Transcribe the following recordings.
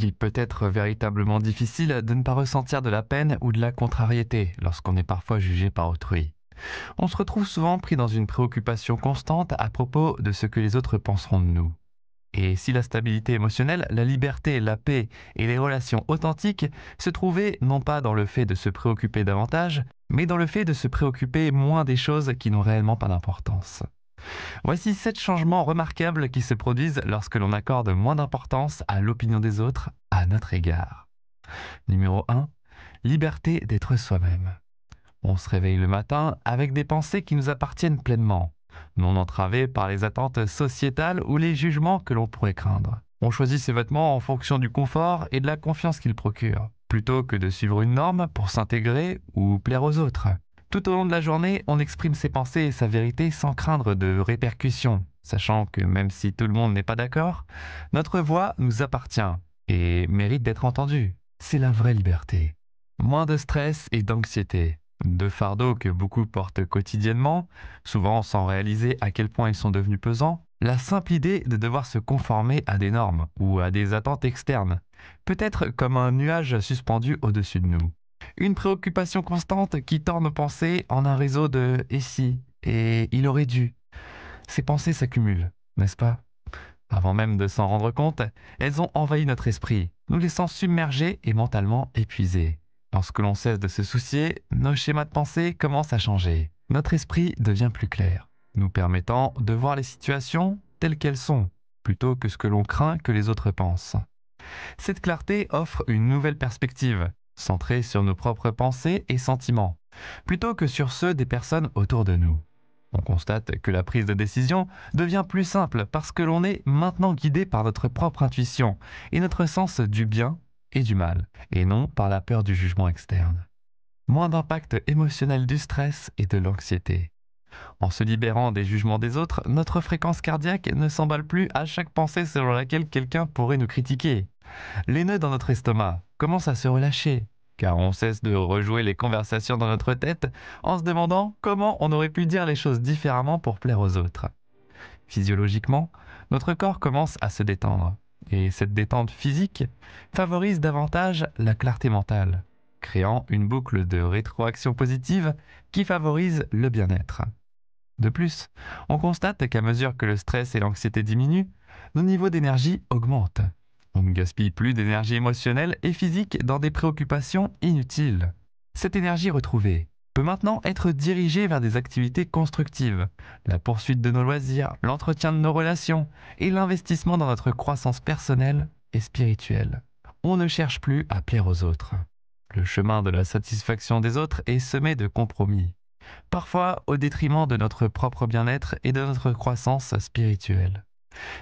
Il peut être véritablement difficile de ne pas ressentir de la peine ou de la contrariété lorsqu'on est parfois jugé par autrui. On se retrouve souvent pris dans une préoccupation constante à propos de ce que les autres penseront de nous. Et si la stabilité émotionnelle, la liberté, la paix et les relations authentiques se trouvaient non pas dans le fait de se préoccuper davantage, mais dans le fait de se préoccuper moins des choses qui n'ont réellement pas d'importance. Voici 7 changements remarquables qui se produisent lorsque l'on accorde moins d'importance à l'opinion des autres à notre égard. Numéro 1. Liberté d'être soi-même. On se réveille le matin avec des pensées qui nous appartiennent pleinement, non entravées par les attentes sociétales ou les jugements que l'on pourrait craindre. On choisit ses vêtements en fonction du confort et de la confiance qu'ils procurent, plutôt que de suivre une norme pour s'intégrer ou plaire aux autres. Tout au long de la journée, on exprime ses pensées et sa vérité sans craindre de répercussions, sachant que même si tout le monde n'est pas d'accord, notre voix nous appartient et mérite d'être entendue. C'est la vraie liberté. Moins de stress et d'anxiété. Deux fardeaux que beaucoup portent quotidiennement, souvent sans réaliser à quel point ils sont devenus pesants. La simple idée de devoir se conformer à des normes ou à des attentes externes, peut être comme un nuage suspendu au-dessus de nous. Une préoccupation constante qui tord nos pensées en un réseau de «et si» et «il aurait dû». Ces pensées s'accumulent, n'est-ce pas? Avant même de s'en rendre compte, elles ont envahi notre esprit, nous laissant submergés et mentalement épuisés. Lorsque l'on cesse de se soucier, nos schémas de pensée commencent à changer. Notre esprit devient plus clair, nous permettant de voir les situations telles qu'elles sont, plutôt que ce que l'on craint que les autres pensent. Cette clarté offre une nouvelle perspective, centrée sur nos propres pensées et sentiments, plutôt que sur ceux des personnes autour de nous. On constate que la prise de décision devient plus simple parce que l'on est maintenant guidé par notre propre intuition et notre sens du bien et du mal, et non par la peur du jugement externe. Moins d'impact émotionnel du stress et de l'anxiété. En se libérant des jugements des autres, notre fréquence cardiaque ne s'emballe plus à chaque pensée selon laquelle quelqu'un pourrait nous critiquer. Les nœuds dans notre estomac commencent à se relâcher, car on cesse de rejouer les conversations dans notre tête en se demandant comment on aurait pu dire les choses différemment pour plaire aux autres. Physiologiquement, notre corps commence à se détendre, et cette détente physique favorise davantage la clarté mentale, créant une boucle de rétroaction positive qui favorise le bien-être. De plus, on constate qu'à mesure que le stress et l'anxiété diminuent, nos niveaux d'énergie augmentent. On ne gaspille plus d'énergie émotionnelle et physique dans des préoccupations inutiles. Cette énergie retrouvée peut maintenant être dirigée vers des activités constructives, la poursuite de nos loisirs, l'entretien de nos relations et l'investissement dans notre croissance personnelle et spirituelle. On ne cherche plus à plaire aux autres. Le chemin de la satisfaction des autres est semé de compromis, parfois au détriment de notre propre bien-être et de notre croissance spirituelle.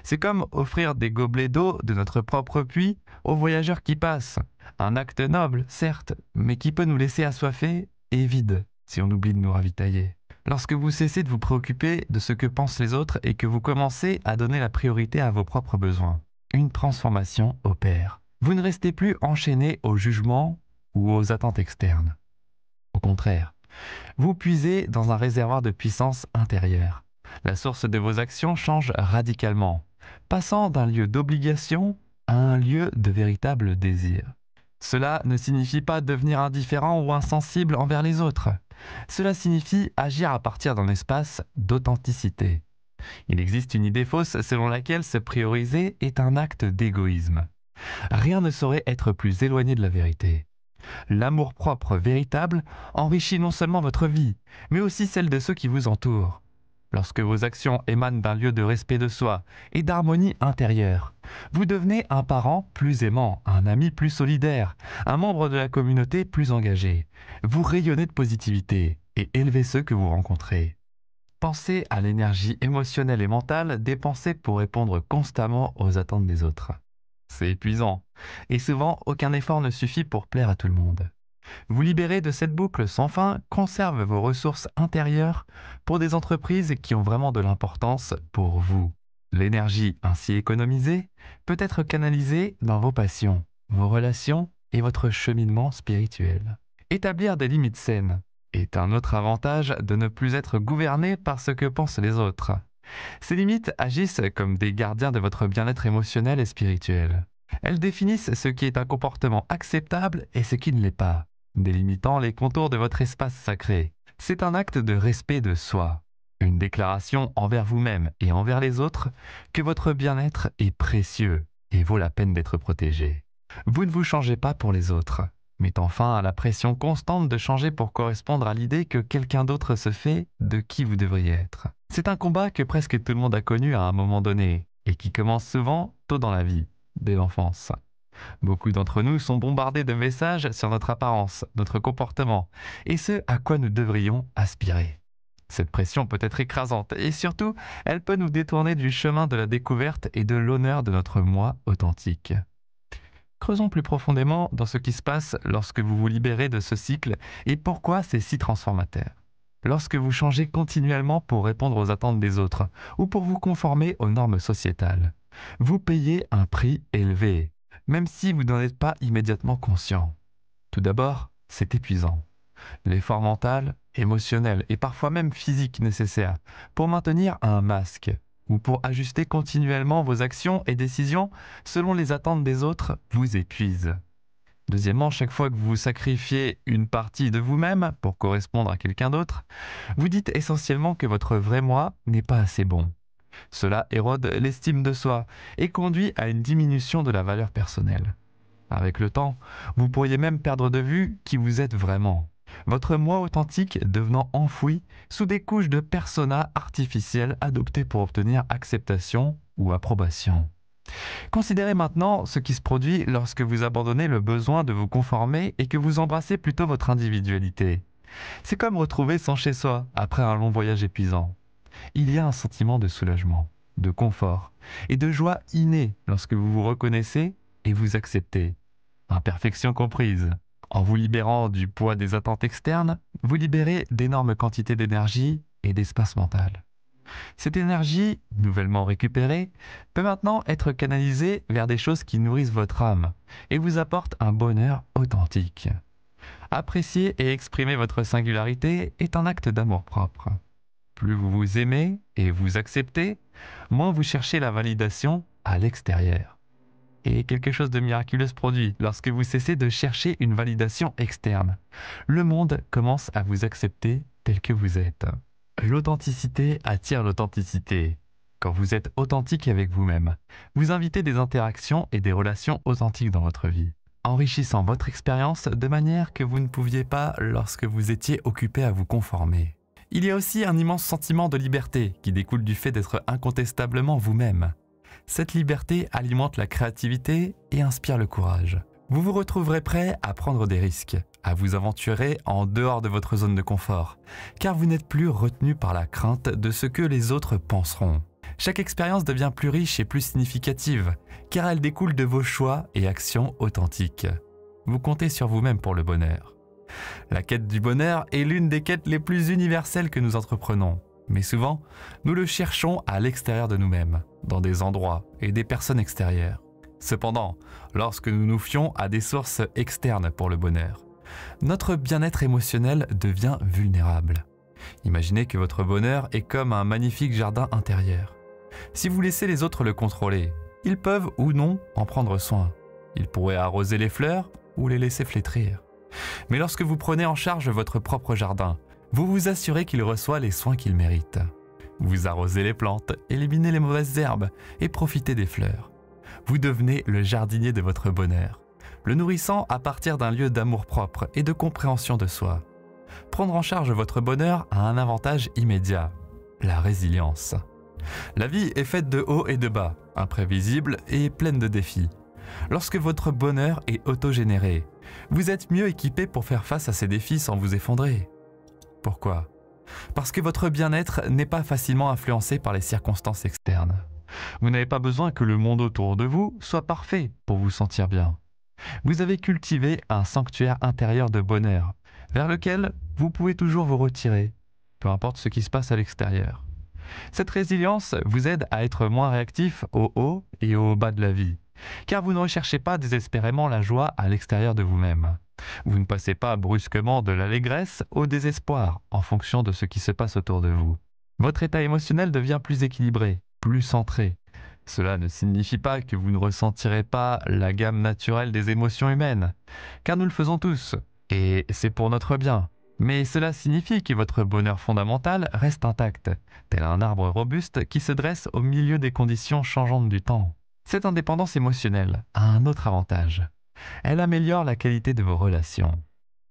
C'est comme offrir des gobelets d'eau de notre propre puits aux voyageurs qui passent. Un acte noble, certes, mais qui peut nous laisser assoiffés et vides si on oublie de nous ravitailler. Lorsque vous cessez de vous préoccuper de ce que pensent les autres et que vous commencez à donner la priorité à vos propres besoins, une transformation opère. Vous ne restez plus enchaîné aux jugements ou aux attentes externes. Au contraire, vous puisez dans un réservoir de puissance intérieure. La source de vos actions change radicalement, passant d'un lieu d'obligation à un lieu de véritable désir. Cela ne signifie pas devenir indifférent ou insensible envers les autres. Cela signifie agir à partir d'un espace d'authenticité. Il existe une idée fausse selon laquelle se prioriser est un acte d'égoïsme. Rien ne saurait être plus éloigné de la vérité. L'amour-propre véritable enrichit non seulement votre vie, mais aussi celle de ceux qui vous entourent. Lorsque vos actions émanent d'un lieu de respect de soi et d'harmonie intérieure, vous devenez un parent plus aimant, un ami plus solidaire, un membre de la communauté plus engagé. Vous rayonnez de positivité et élevez ceux que vous rencontrez. Pensez à l'énergie émotionnelle et mentale dépensée pour répondre constamment aux attentes des autres. C'est épuisant, et souvent aucun effort ne suffit pour plaire à tout le monde. Vous libérer de cette boucle sans fin conserve vos ressources intérieures pour des entreprises qui ont vraiment de l'importance pour vous. L'énergie ainsi économisée peut être canalisée dans vos passions, vos relations et votre cheminement spirituel. Établir des limites saines est un autre avantage de ne plus être gouverné par ce que pensent les autres. Ces limites agissent comme des gardiens de votre bien-être émotionnel et spirituel. Elles définissent ce qui est un comportement acceptable et ce qui ne l'est pas, délimitant les contours de votre espace sacré. C'est un acte de respect de soi, une déclaration envers vous-même et envers les autres que votre bien-être est précieux et vaut la peine d'être protégé. Vous ne vous changez pas pour les autres, mettant fin à la pression constante de changer pour correspondre à l'idée que quelqu'un d'autre se fait de qui vous devriez être. C'est un combat que presque tout le monde a connu à un moment donné et qui commence souvent tôt dans la vie, dès l'enfance. Beaucoup d'entre nous sont bombardés de messages sur notre apparence, notre comportement et ce à quoi nous devrions aspirer. Cette pression peut être écrasante et surtout, elle peut nous détourner du chemin de la découverte et de l'honneur de notre moi authentique. Creusons plus profondément dans ce qui se passe lorsque vous vous libérez de ce cycle et pourquoi c'est si transformateur. Lorsque vous changez continuellement pour répondre aux attentes des autres ou pour vous conformer aux normes sociétales, vous payez un prix élevé, même si vous n'en êtes pas immédiatement conscient. Tout d'abord, c'est épuisant. L'effort mental, émotionnel et parfois même physique nécessaire pour maintenir un masque ou pour ajuster continuellement vos actions et décisions selon les attentes des autres vous épuise. Deuxièmement, chaque fois que vous sacrifiez une partie de vous-même pour correspondre à quelqu'un d'autre, vous dites essentiellement que votre vrai moi n'est pas assez bon. Cela érode l'estime de soi et conduit à une diminution de la valeur personnelle. Avec le temps, vous pourriez même perdre de vue qui vous êtes vraiment. Votre moi authentique devenant enfoui sous des couches de persona artificielles adoptées pour obtenir acceptation ou approbation. Considérez maintenant ce qui se produit lorsque vous abandonnez le besoin de vous conformer et que vous embrassez plutôt votre individualité. C'est comme retrouver son chez-soi après un long voyage épuisant. Il y a un sentiment de soulagement, de confort et de joie innée lorsque vous vous reconnaissez et vous acceptez. Imperfection comprise. En vous libérant du poids des attentes externes, vous libérez d'énormes quantités d'énergie et d'espace mental. Cette énergie, nouvellement récupérée, peut maintenant être canalisée vers des choses qui nourrissent votre âme et vous apportent un bonheur authentique. Apprécier et exprimer votre singularité est un acte d'amour-propre. Plus vous vous aimez et vous acceptez, moins vous cherchez la validation à l'extérieur. Et quelque chose de miraculeux se produit lorsque vous cessez de chercher une validation externe. Le monde commence à vous accepter tel que vous êtes. L'authenticité attire l'authenticité. Quand vous êtes authentique avec vous-même, vous invitez des interactions et des relations authentiques dans votre vie, enrichissant votre expérience de manière que vous ne pouviez pas lorsque vous étiez occupé à vous conformer. Il y a aussi un immense sentiment de liberté qui découle du fait d'être incontestablement vous-même. Cette liberté alimente la créativité et inspire le courage. Vous vous retrouverez prêt à prendre des risques, à vous aventurer en dehors de votre zone de confort, car vous n'êtes plus retenu par la crainte de ce que les autres penseront. Chaque expérience devient plus riche et plus significative, car elle découle de vos choix et actions authentiques. Vous comptez sur vous-même pour le bonheur. La quête du bonheur est l'une des quêtes les plus universelles que nous entreprenons. Mais souvent, nous le cherchons à l'extérieur de nous-mêmes, dans des endroits et des personnes extérieures. Cependant, lorsque nous nous fions à des sources externes pour le bonheur, notre bien-être émotionnel devient vulnérable. Imaginez que votre bonheur est comme un magnifique jardin intérieur. Si vous laissez les autres le contrôler, ils peuvent ou non en prendre soin. Ils pourraient arroser les fleurs ou les laisser flétrir. Mais lorsque vous prenez en charge votre propre jardin, vous vous assurez qu'il reçoit les soins qu'il mérite. Vous arrosez les plantes, éliminez les mauvaises herbes et profitez des fleurs. Vous devenez le jardinier de votre bonheur, le nourrissant à partir d'un lieu d'amour-propre et de compréhension de soi. Prendre en charge votre bonheur a un avantage immédiat, la résilience. La vie est faite de hauts et de bas, imprévisible et pleine de défis. Lorsque votre bonheur est autogénéré, vous êtes mieux équipé pour faire face à ces défis sans vous effondrer. Pourquoi ? Parce que votre bien-être n'est pas facilement influencé par les circonstances externes. Vous n'avez pas besoin que le monde autour de vous soit parfait pour vous sentir bien. Vous avez cultivé un sanctuaire intérieur de bonheur, vers lequel vous pouvez toujours vous retirer, peu importe ce qui se passe à l'extérieur. Cette résilience vous aide à être moins réactif au haut et au bas de la vie, car vous ne recherchez pas désespérément la joie à l'extérieur de vous-même. Vous ne passez pas brusquement de l'allégresse au désespoir en fonction de ce qui se passe autour de vous. Votre état émotionnel devient plus équilibré, plus centré. Cela ne signifie pas que vous ne ressentirez pas la gamme naturelle des émotions humaines, car nous le faisons tous, et c'est pour notre bien. Mais cela signifie que votre bonheur fondamental reste intact, tel un arbre robuste qui se dresse au milieu des conditions changeantes du temps. Cette indépendance émotionnelle a un autre avantage. Elle améliore la qualité de vos relations.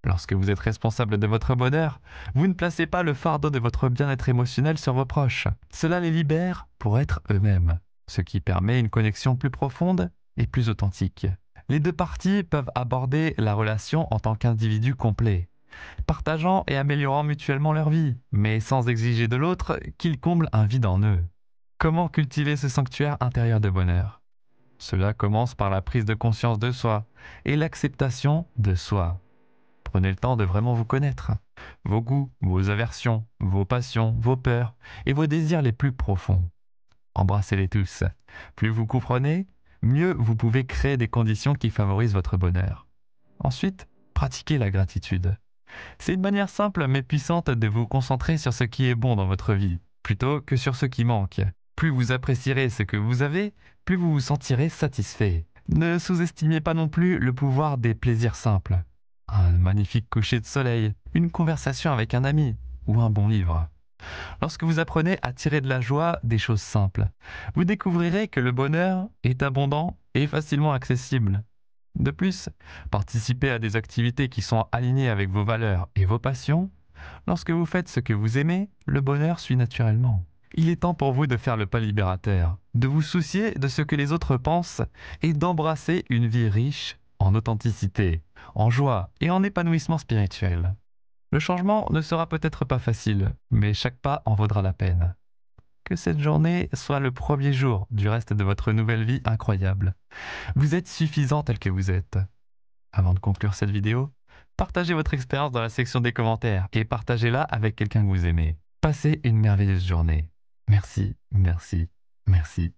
Lorsque vous êtes responsable de votre bonheur, vous ne placez pas le fardeau de votre bien-être émotionnel sur vos proches. Cela les libère pour être eux-mêmes, ce qui permet une connexion plus profonde et plus authentique. Les deux parties peuvent aborder la relation en tant qu'individus complets, partageant et améliorant mutuellement leur vie, mais sans exiger de l'autre qu'il comble un vide en eux. Comment cultiver ce sanctuaire intérieur de bonheur? Cela commence par la prise de conscience de soi et l'acceptation de soi. Prenez le temps de vraiment vous connaître. Vos goûts, vos aversions, vos passions, vos peurs et vos désirs les plus profonds. Embrassez-les tous. Plus vous comprenez, mieux vous pouvez créer des conditions qui favorisent votre bonheur. Ensuite, pratiquez la gratitude. C'est une manière simple mais puissante de vous concentrer sur ce qui est bon dans votre vie, plutôt que sur ce qui manque. Plus vous apprécierez ce que vous avez, plus vous vous sentirez satisfait. Ne sous-estimez pas non plus le pouvoir des plaisirs simples. Un magnifique coucher de soleil, une conversation avec un ami ou un bon livre. Lorsque vous apprenez à tirer de la joie des choses simples, vous découvrirez que le bonheur est abondant et facilement accessible. De plus, participez à des activités qui sont alignées avec vos valeurs et vos passions. Lorsque vous faites ce que vous aimez, le bonheur suit naturellement. Il est temps pour vous de faire le pas libérateur, de vous soucier de ce que les autres pensent et d'embrasser une vie riche en authenticité, en joie et en épanouissement spirituel. Le changement ne sera peut-être pas facile, mais chaque pas en vaudra la peine. Que cette journée soit le premier jour du reste de votre nouvelle vie incroyable. Vous êtes suffisant tel que vous êtes. Avant de conclure cette vidéo, partagez votre expérience dans la section des commentaires et partagez-la avec quelqu'un que vous aimez. Passez une merveilleuse journée. Merci, merci, merci.